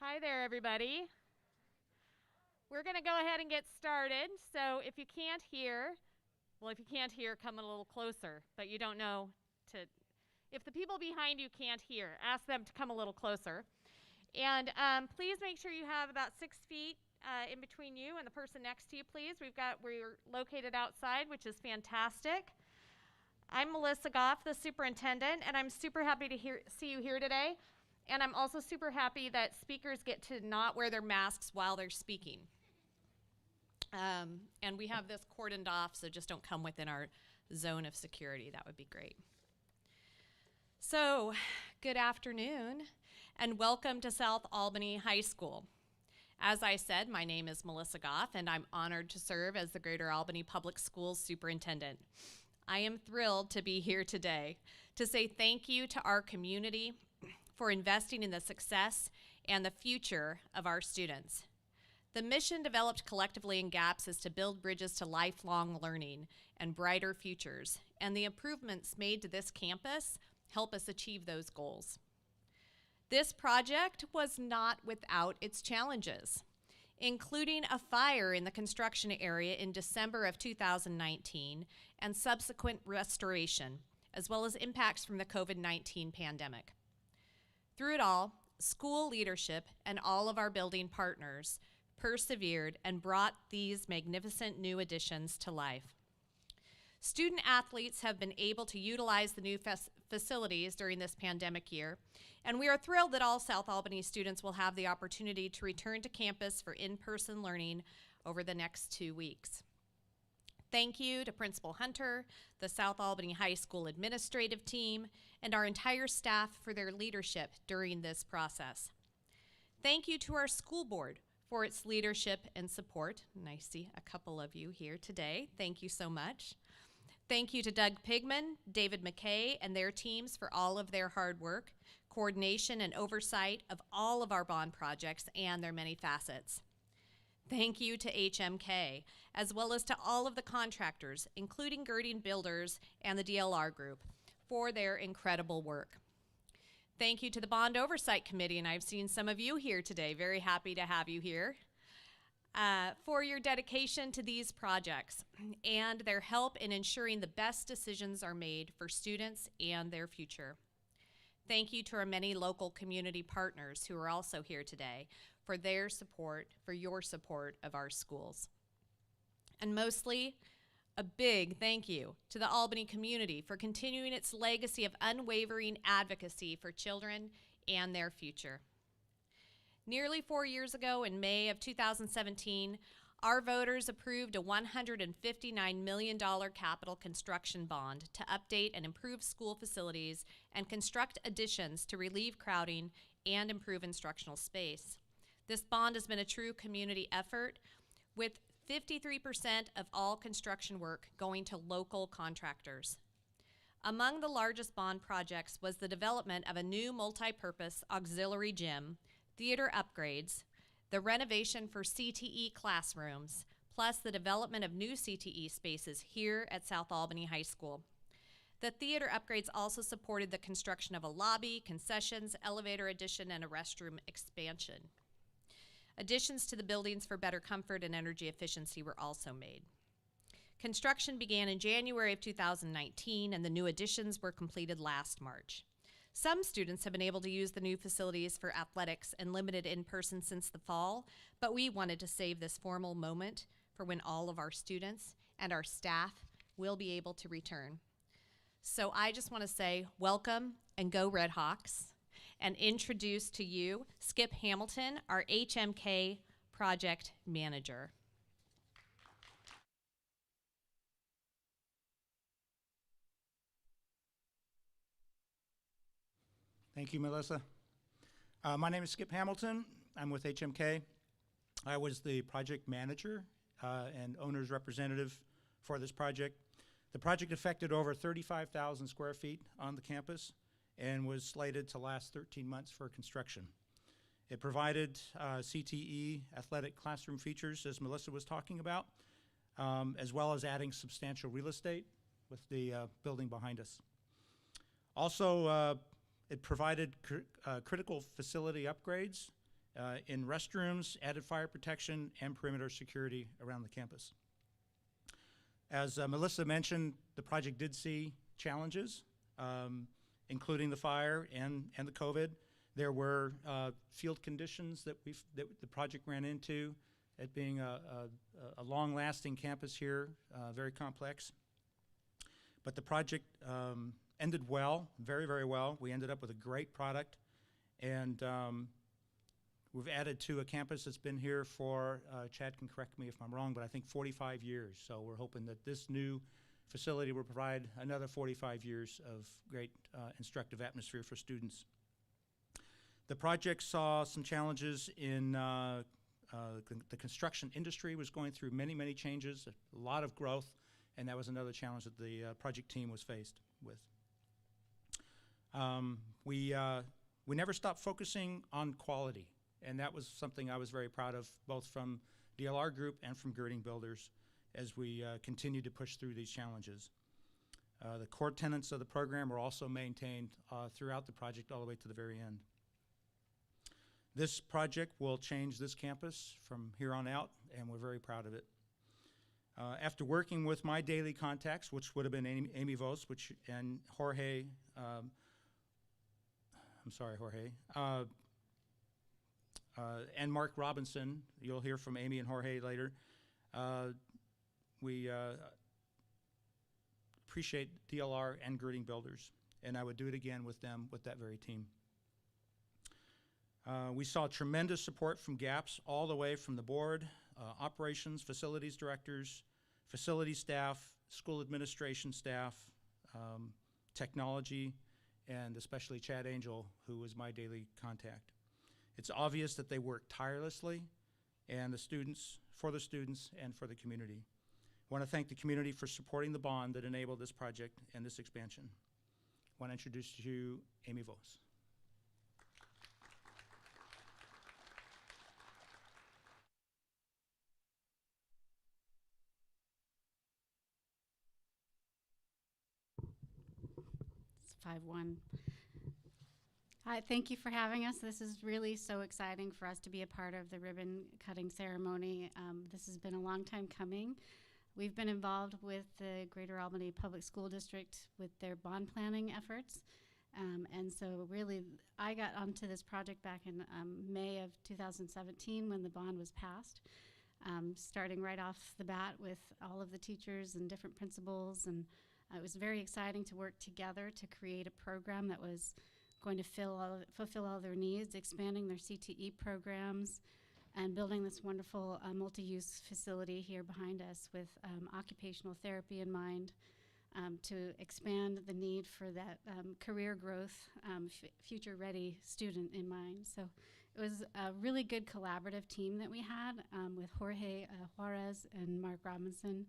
Hi there, everybody. We're going to go ahead and get started. So if you can't hear, come a little closer, but you don't know to, if the people behind you can't hear, ask them to come a little closer. And please make sure you have about 6 feet in between you and the person next to you, please. We're located outside, which is fantastic. I'm Melissa Goff, the superintendent, and I'm super happy to see you here today. And I'm also super happy that speakers get to not wear their masks while they're speaking. And we have this cordoned off, so just don't come within our zone of security. That would be great. So, good afternoon, and welcome to South Albany High School. As I said, my name is Melissa Goff, and I'm honored to serve as the Greater Albany Public Schools Superintendent. I am thrilled to be here today to say thank you to our community for investing in the success and the future of our students. The mission developed collectively in GAPS is to build bridges to lifelong learning and brighter futures, and the improvements made to this campus help us achieve those goals. This project was not without its challenges, including a fire in the construction area in December of 2019 and subsequent restoration, as well as impacts from the COVID-19 pandemic. Through it all, school leadership and all of our building partners persevered and brought these magnificent new additions to life. Student athletes have been able to utilize the new facilities during this pandemic year, and we are thrilled that all South Albany students will have the opportunity to return to campus for in-person learning over the next 2 weeks. Thank you to Principal Hunter, the South Albany High School administrative team, and our entire staff for their leadership during this process. Thank you to our school board for its leadership and support. And I see a couple of you here today. Thank you so much. Thank you to Doug Pigman, David McKay, and their teams for all of their hard work, coordination, and oversight of all of our bond projects and their many facets. Thank you to HMK, as well as to all of the contractors, including Girding Builders and the DLR Group, for their incredible work. Thank you to the Bond Oversight Committee, and I've seen some of you here today. Very happy to have you here. For your dedication to these projects and their help in ensuring the best decisions are made for students and their future. Thank you to our many local community partners who are also here today for their support, for your support of our schools. And mostly, a big thank you to the Albany community for continuing its legacy of unwavering advocacy for children and their future. Nearly 4 years ago, in May of 2017, our voters approved a $159 million capital construction bond to update and improve school facilities and construct additions to relieve crowding and improve instructional space. This bond has been a true community effort, with 53% of all construction work going to local contractors. Among the largest bond projects was the development of a new multi-purpose auxiliary gym, theater upgrades, the renovation for CTE classrooms, plus the development of new CTE spaces here at South Albany High School. The theater upgrades also supported the construction of a lobby, concessions, elevator addition, and a restroom expansion. Additions to the buildings for better comfort and energy efficiency were also made. Construction began in January of 2019, and the new additions were completed last March. Some students have been able to use the new facilities for athletics and limited in-person since the fall, but we wanted to save this formal moment for when all of our students and our staff will be able to return. So I just want to say welcome and go Red Hawks, and introduce to you Skip Hamilton, our HMK project manager. Thank you, Melissa. My name is Skip Hamilton. I'm with HMK. I was the project manager and owner's representative for this project. The project affected over 35,000 square feet on the campus and was slated to last 13 months for construction. It provided CTE athletic classroom features, as Melissa was talking about, as well as adding substantial real estate with the building behind us. Also, it provided critical facility upgrades in restrooms, added fire protection, and perimeter security around the campus. As Melissa mentioned, the project did see challenges, including the fire and the COVID. There were field conditions that the project ran into, it being a long-lasting campus here, very complex. But the project ended well, very, very well. We ended up with a great product, and we've added to a campus that's been here for, Chad can correct me if I'm wrong, but I think 45 years. So we're hoping that this new facility will provide another 45 years of great instructive atmosphere for students. The project saw some challenges in the construction industry was going through many, many changes, a lot of growth, and that was another challenge that the project team was faced with. We never stopped focusing on quality, and that was something I was very proud of, both from DLR Group and from Girding Builders, as we continue to push through these challenges. The core tenets of the program were also maintained throughout the project all the way to the very end. This project will change this campus from here on out, and we're very proud of it. After working with my daily contacts, which would have been Amy Vos, and Jorge, I'm sorry, Jorge, and Mark Robinson, you'll hear from Amy and Jorge later. We appreciate DLR and Girding Builders, and I would do it again with them, with that very team. We saw tremendous support from GAPS all the way from the board, operations, facilities directors, facility staff, school administration staff, technology, and especially Chad Angel, who was my daily contact. It's obvious that they worked tirelessly, and for the students and for the community. I want to thank the community for supporting the bond that enabled this project and this expansion. I want to introduce to you Amy Vos. It's 5-1. Hi, thank you for having us. This is really so exciting for us to be a part of the ribbon cutting ceremony. This has been a long time coming. We've been involved with the Greater Albany Public School District with their bond planning efforts. And so really, I got onto this project back in May of 2017 when the bond was passed, starting right off the bat with all of the teachers and different principals. And it was very exciting to work together to create a program that was going to fulfill all their needs, expanding their CTE programs, and building this wonderful multi-use facility here behind us with occupational therapy in mind, to expand the need for that career growth, future-ready student in mind. So it was a really good collaborative team that we had with Jorge Juarez and Mark Robinson.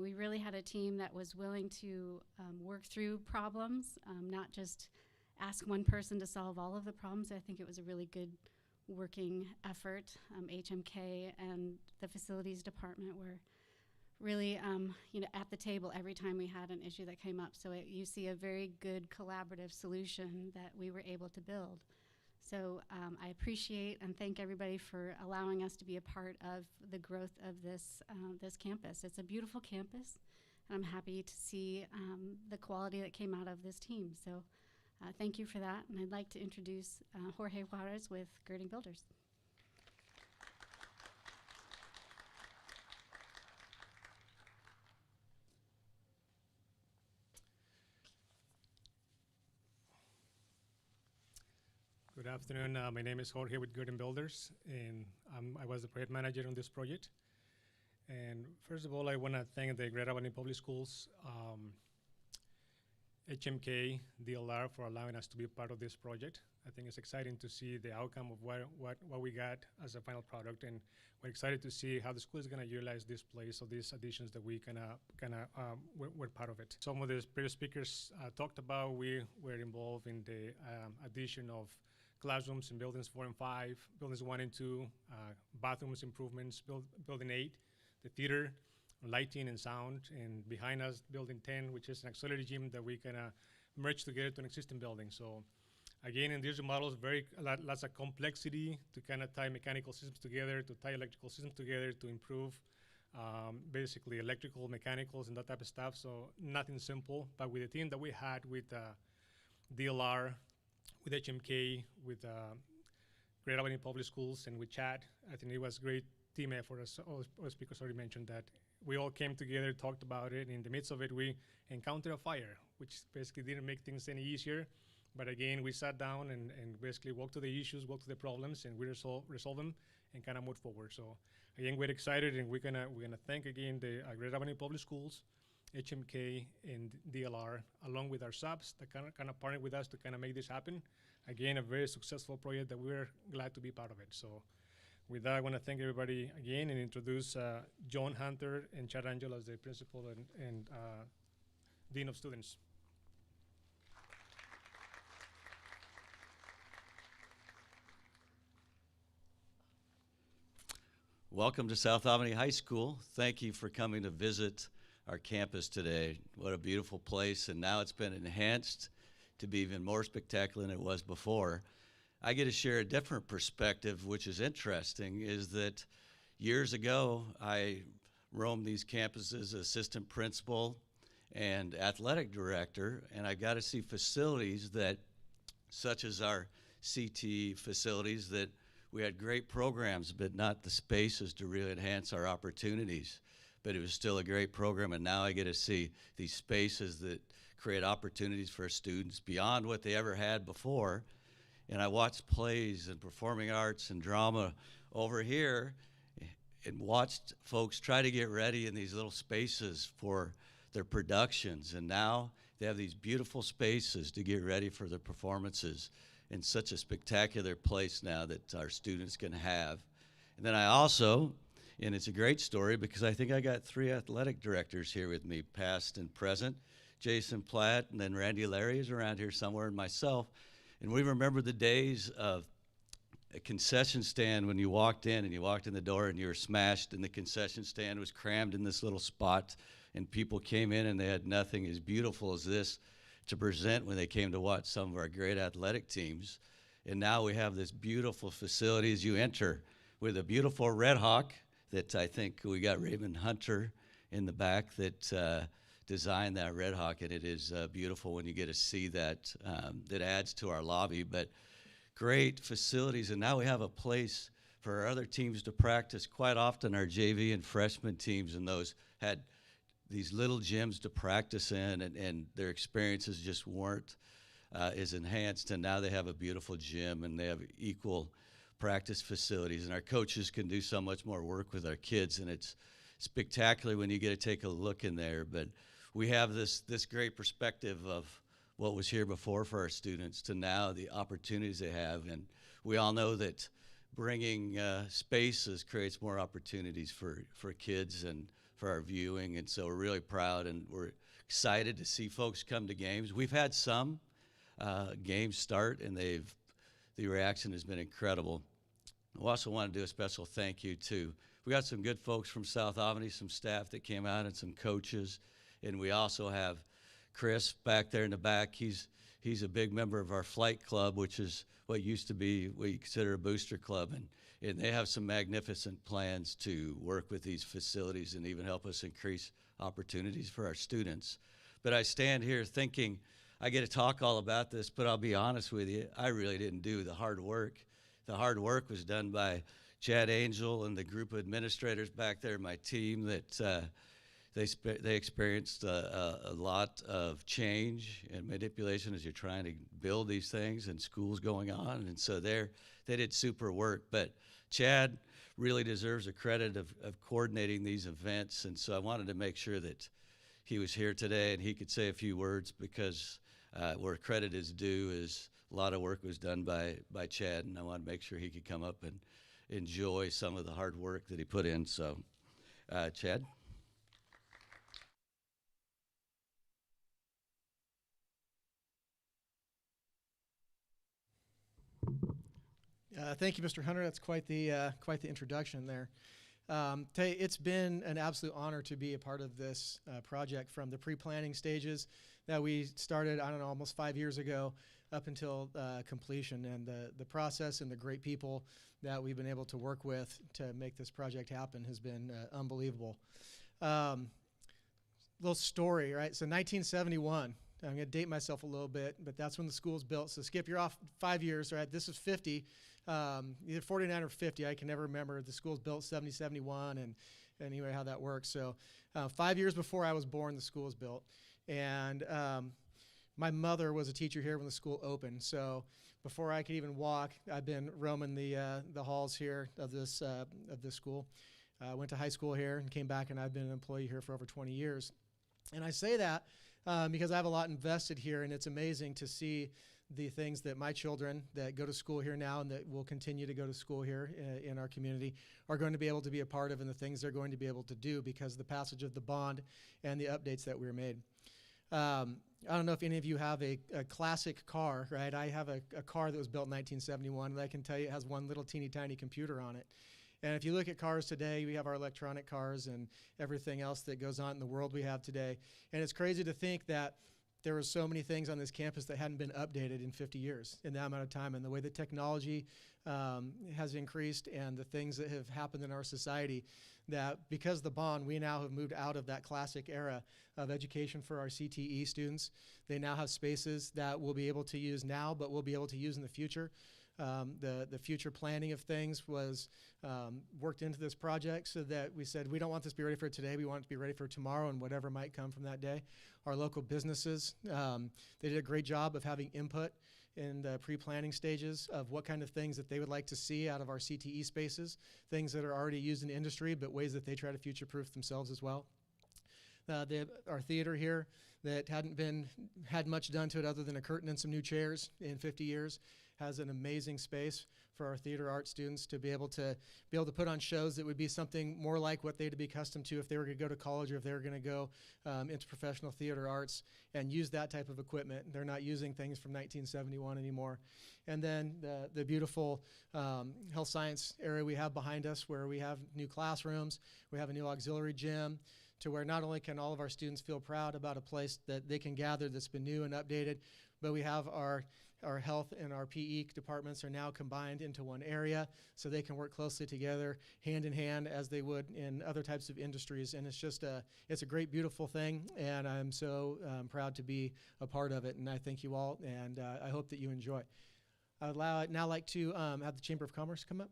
We really had a team that was willing to work through problems, not just ask one person to solve all of the problems. I think it was a really good working effort. HMK and the facilities department were really at the table every time we had an issue that came up. So you see a very good collaborative solution that we were able to build. So I appreciate and thank everybody for allowing us to be a part of the growth of this campus. It's a beautiful campus, and I'm happy to see the quality that came out of this team. So thank you for that, and I'd like to introduce Jorge Juarez with Girding Builders. Good afternoon. My name is Jorge with Girding Builders, and I was the project manager on this project. And first of all, I want to thank the Greater Albany Public Schools, HMK, DLR for allowing us to be a part of this project. I think it's exciting to see the outcome of what we got as a final product, and we're excited to see how the school is going to utilize this place, so these additions that we we're part of it. Some of the previous speakers talked about we were involved in the addition of classrooms in buildings 4 and 5, buildings 1 and 2, bathrooms improvements, building 8, the theater, lighting and sound, and behind us, building 10, which is an auxiliary gym that we can merge together to an existing building. So Again, in these remodels, lots of complexity to kind of tie mechanical systems together, to tie electrical systems together, to improve basically electrical, mechanicals, and that type of stuff. So nothing simple, but with the team that we had with DLR, with HMK, with Great Albany Public Schools, and with Chad, I think it was great team effort, as all speakers already mentioned, that we all came together, talked about it. In the midst of it, we encountered a fire, which basically didn't make things any easier. But again, we sat down and basically walked through the issues, walked through the problems, and we resolved them and kind of moved forward. So again, we're excited, and we're gonna thank again the Great Albany Public Schools, HMK, and DLR, along with our subs that kind of partnered with us to kind of make this happen. Again, a very successful project that we're glad to be part of it. So with that, I want to thank everybody again and introduce John Hunter and Chad Angel as the principal and Dean of Students. Welcome to South Albany High School. Thank you for coming to visit our campus today. What a beautiful place, and now it's been enhanced to be even more spectacular than it was before. I get to share a different perspective, which is interesting, is that years ago, I roamed these campuses as assistant principal and athletic director, and I got to see facilities that, such as our CT facilities, that we had great programs, but not the spaces to really enhance our opportunities. But it was still a great program, and now I get to see these spaces that create opportunities for students beyond what they ever had before. And I watched plays and performing arts and drama over here and watched folks try to get ready in these little spaces for their productions. And now they have these beautiful spaces to get ready for their performances in such a spectacular place now that our students can have. And then I also, and it's a great story because I think I got 3 athletic directors here with me, past and present. Jason Platt, and then Randy Larry is around here somewhere, and myself. And we remember the days of a concession stand when you walked in and you walked in the door and you were smashed and the concession stand was crammed in this little spot and people came in and they had nothing as beautiful as this to present when they came to watch some of our great athletic teams. And now we have this beautiful facility as you enter with a beautiful Red Hawk that I think we got Raymond Hunter in the back that designed that Red Hawk, and it is beautiful when you get to see that. That adds to our lobby, but great facilities. And now we have a place for our other teams to practice. Quite often our JV and freshman teams and those had these little gyms to practice in, and their experiences just weren't as enhanced. And now they have a beautiful gym and they have equal practice facilities. And our coaches can do so much more work with our kids, and it's spectacular when you get to take a look in there. But we have this great perspective of what was here before for our students to now the opportunities they have. And we all know that bringing spaces creates more opportunities for kids and for our viewing. And so we're really proud and we're excited to see folks come to games. We've had some games start, and the reaction has been incredible. We also want to do a special thank you to, we got some good folks from South Albany, some staff that came out and some coaches. And we also have Chris back there in the back. He's a big member of our flight club, which is what used to be what you consider a booster club. And they have some magnificent plans to work with these facilities and even help us increase opportunities for our students. But I stand here thinking, I get to talk all about this, but I'll be honest with you, I really didn't do the hard work. The hard work was done by Chad Angel and the group of administrators back there, my team, that they experienced a lot of change and manipulation as you're trying to build these things and schools going on. And so they did super work. But Chad really deserves the credit of coordinating these events. And so I wanted to make sure that he was here today and he could say a few words, because where credit is due is a lot of work was done by Chad, and I want to make sure he could come up and enjoy some of the hard work that he put in. So, Chad. Thank you, Mr. Hunter. That's quite the introduction there. It's been an absolute honor to be a part of this project from the pre-planning stages that we started, I don't know, almost 5 years ago, up until completion. And the process and the great people that we've been able to work with to make this project happen has been unbelievable. Little story, right? So 1971, I'm going to date myself a little bit, but that's when the school's built. So Skip, you're off 5 years, right? This is 50, either 49 or 50. I can never remember. The school's built 70, 71, and anyway, how that works. So 5 years before I was born, the school was built. And my mother was a teacher here when the school opened. So before I could even walk, I've been roaming the halls here of this school. I went to high school here and came back, and I've been an employee here for over 20 years. And I say that because I have a lot invested here, and it's amazing to see the things that my children that go to school here now and that will continue to go to school here in our community are going to be able to be a part of, and the things they're going to be able to do because of the passage of the bond and the updates that were made. I don't know if any of you have a classic car, right? I have a car that was built in 1971, and I can tell you it has one little teeny tiny computer on it. And if you look at cars today, we have our electronic cars and everything else that goes on in the world we have today. And it's crazy to think that there were so many things on this campus that hadn't been updated in 50 years in that amount of time. And the way that technology has increased and the things that have happened in our society, that because of the bond, we now have moved out of that classic era of education for our CTE students. They now have spaces that we'll be able to use now, but we'll be able to use in the future. The future planning of things was worked into this project so that we said we don't want this to be ready for today, we want it to be ready for tomorrow and whatever might come from that day. Our local businesses, they did a great job of having input in the pre-planning stages of what kind of things that they would like to see out of our CTE spaces, things that are already used in industry, but ways that they try to future-proof themselves as well. Our theater here that hadn't had much done to it other than a curtain and some new chairs in 50 years has an amazing space for our theater art students to be able to put on shows that would be something more like what they'd be accustomed to if they were going to go to college or if they were going to go into professional theater arts and use that type of equipment. They're not using things from 1971 anymore. And then the beautiful health science area we have behind us where we have new classrooms, we have a new auxiliary gym, to where not only can all of our students feel proud about a place that they can gather that's been new and updated, but we have our health and our PE departments are now combined into one area so they can work closely together, hand in hand, as they would in other types of industries. And it's just it's a great, beautiful thing, and I'm so proud to be a part of it. And I thank you all, and I hope that you enjoy. I would now like to have the Chamber of Commerce come up.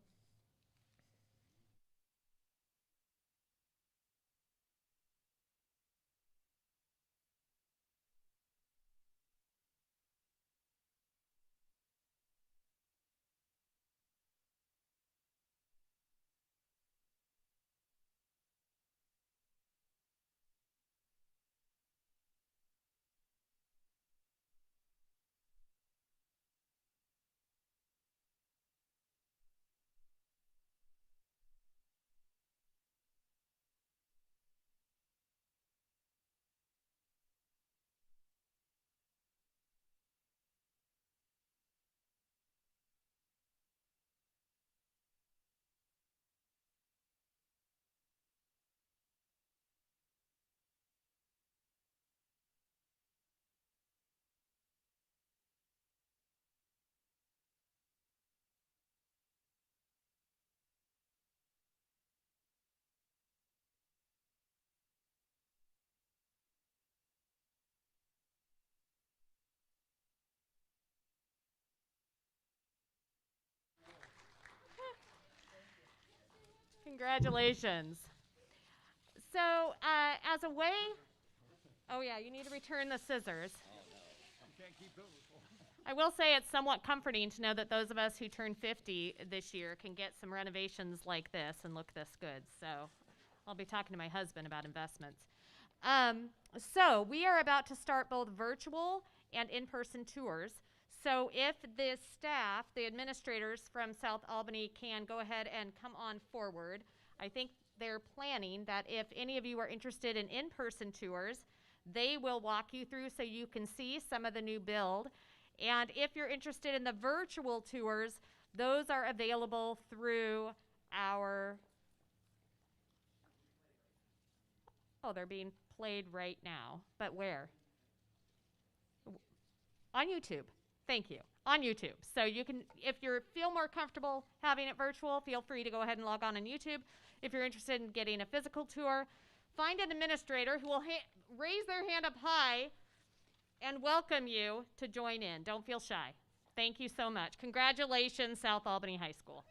Congratulations. So, as a way, oh yeah, you need to return the scissors. I will say it's somewhat comforting to know that those of us who turn 50 this year can get some renovations like this and look this good. So, I'll be talking to my husband about investments. So, we are about to start both virtual and in-person tours. So if the staff, the administrators from South Albany can go ahead and come on forward. I think they're planning that if any of you are interested in in-person tours, they will walk you through so you can see some of the new build. And if you're interested in the virtual tours, those are available through our, they're being played right now, but where? On YouTube. Thank you. On YouTube. So you can, if you feel more comfortable having it virtual, feel free to go ahead and log on YouTube. If you're interested in getting a physical tour, find an administrator who will raise their hand up high and welcome you to join in. Don't feel shy. Thank you so much. Congratulations, South Albany High School.